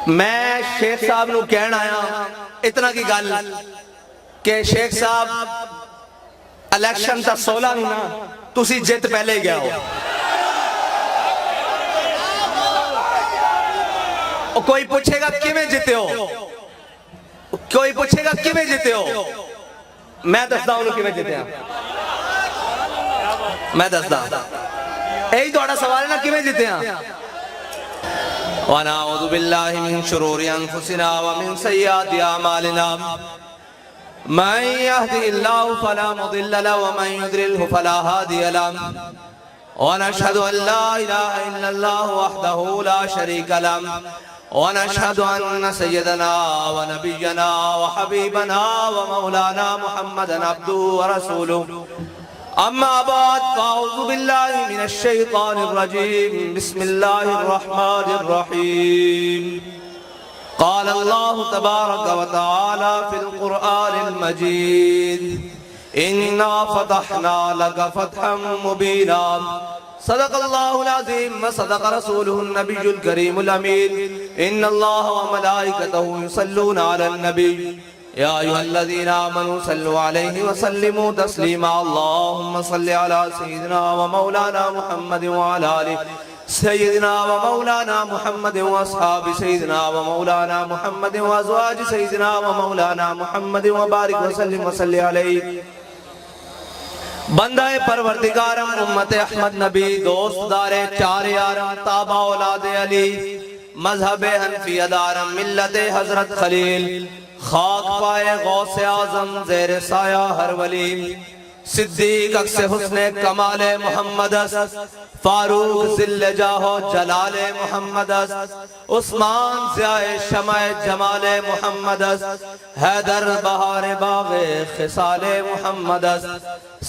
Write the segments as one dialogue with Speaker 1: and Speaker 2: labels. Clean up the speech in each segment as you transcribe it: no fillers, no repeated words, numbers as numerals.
Speaker 1: میں شیخ صاحب نو کہنا آیا اتنا کی گل کہ شیخ صاحب الیکشن تا 16 نو نا تسی جت پہلے گیا ہو. کوئی پوچھے گا کیویں جتے ہو, کوئی پوچھے گا کیویں جتے ہو, میں دسدا ہوں کیویں جتے ہیں, میں دسدا یہی تہاڈا سوال ہے نا کیویں جتے ہیں. وَنَعُوذُ بِاللَّهِ مِن شُرُورِ أَنفُسِنَا وَمِن سَيِّئَاتِ أَعْمَالِنَا مَن يَهْدِهِ اللَّهُ فَلَا مُضِلَّ لَهُ وَمَن يُضْلِلْهُ فَلَا هَادِيَ لَهُ وَنَشْهَدُ أَن لَّا إِلَٰهَ إِلَّا اللَّهُ وَحْدَهُ لَا شَرِيكَ لَهُ وَنَشْهَدُ أَنَّ سَيِّدَنَا وَنَبِيَّنَا وَحَبِيبَنَا وَمَوْلَانَا مُحَمَّدًا عَبْدُهُ ورسوله. أما بعد فأعوذ بالله من الشيطان الرجيم. بسم الله الرحمن الرحيم. قال الله تبارك وتعالى في القرآن المجيد إنا فتحنا لك فتحا مبينا. صدق الله العظيم وصدق رسوله النبي الكريم الأمين. إن الله وملائكته يصلون على النبي يا أيها الذين آمنوا صلوا عليه وسلموا تسليما. اللهم صل على سيدنا ومولانا محمد وعلى آله سيدنا ومولانا محمد وأصحاب سيدنا ومولانا محمد وأزواج سيدنا ومولانا محمد وبارك وسلم وصل عليه. بندہ پروردگارم امت احمد نبی دوست دار چار یارم تابع اولاد علی مذہب حنفیہ دارم ملت حضرت خلیل خاک پائے غوث اعظم زیر سایہ ہر ولی صدیق اکس حسن کمال محمد فاروق ذل جاہ جلال محمد عثمان ضیاء شمع جمال محمد حیدر بہار باغ خصال محمد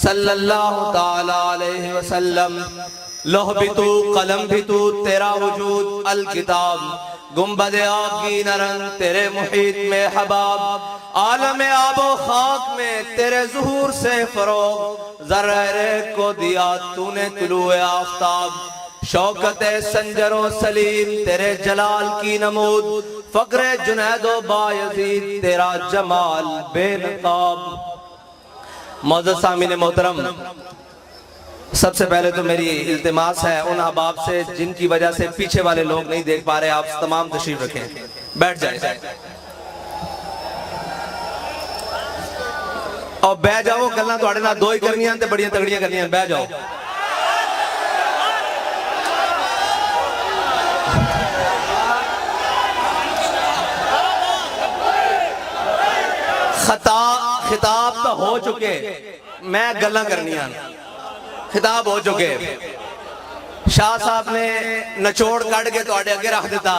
Speaker 1: صلی اللہ تعالی علیہ وسلم. لوح بھی تو قلم بھی تو تیرا وجود الکتاب گنبد آگی نرنگ تیرے محیط میں حباب عالم آب و خاک میں تیرے ظہور سے فروغ ذرہ کو دیا تو نے طلوع آفتاب شوکت سنجر و سلیم تیرے جلال کی نمود فقر جنید و بایزید تیرا جمال بے نقاب. معزز سامعین محترم, سب سے پہلے تو میری التماس ہے ان احباب سے جن کی وجہ سے پیچھے والے لوگ نہیں دیکھ پا رہے, آپ تمام تشریف رکھیں, بیٹھ جائیں اور بہ جاؤ. گلنا تو آڑے دو ہی کرنی ہیں تے بڑیاں تگڑیاں کرنی ہیں, بہ جاؤ. خطاب تو ہو چکے, میں گلنا کرنی ہیں, خطاب ہو چکے. شاہ صاحب نے نچوڑ کٹ کے تو آڑے اگے رکھ دیتا.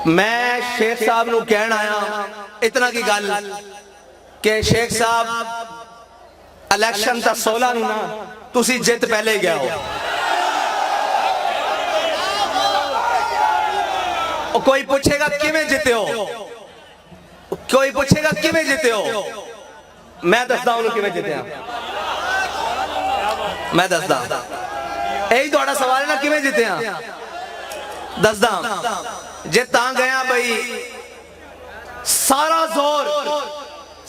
Speaker 1: میں شیخ صاحب نو کہنا آیا اتنا کی گل کہ شیخ صاحب الیکشن تا 16 نو نا تسی جت پہلے گیا ہو. کوئی پوچھے گا کیویں جتے ہو, کوئی پوچھے گا کیویں جتے ہو, میں دسدا ہوں کیویں جتے ہیں, میں دسدا یہی تہاڈا سوال ہے نا کیویں جتے ہیں. دسدا جے تاں گیا بھئی سارا زور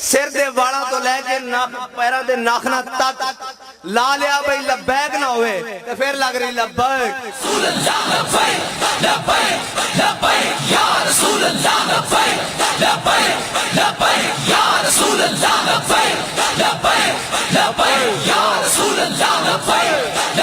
Speaker 1: سر دے واڑا تو لے کے پیرا دے ناخنا تک لا لیا بھئی لبیک نہ ہوئے تو پھر لگ رہی لبیک رسول اللہ لبیک لبیک لبیک یا رسول اللہ لبیک لبیک لبیک یا رسول اللہ لبیک لبیک لبیک یا رسول اللہ لبیک.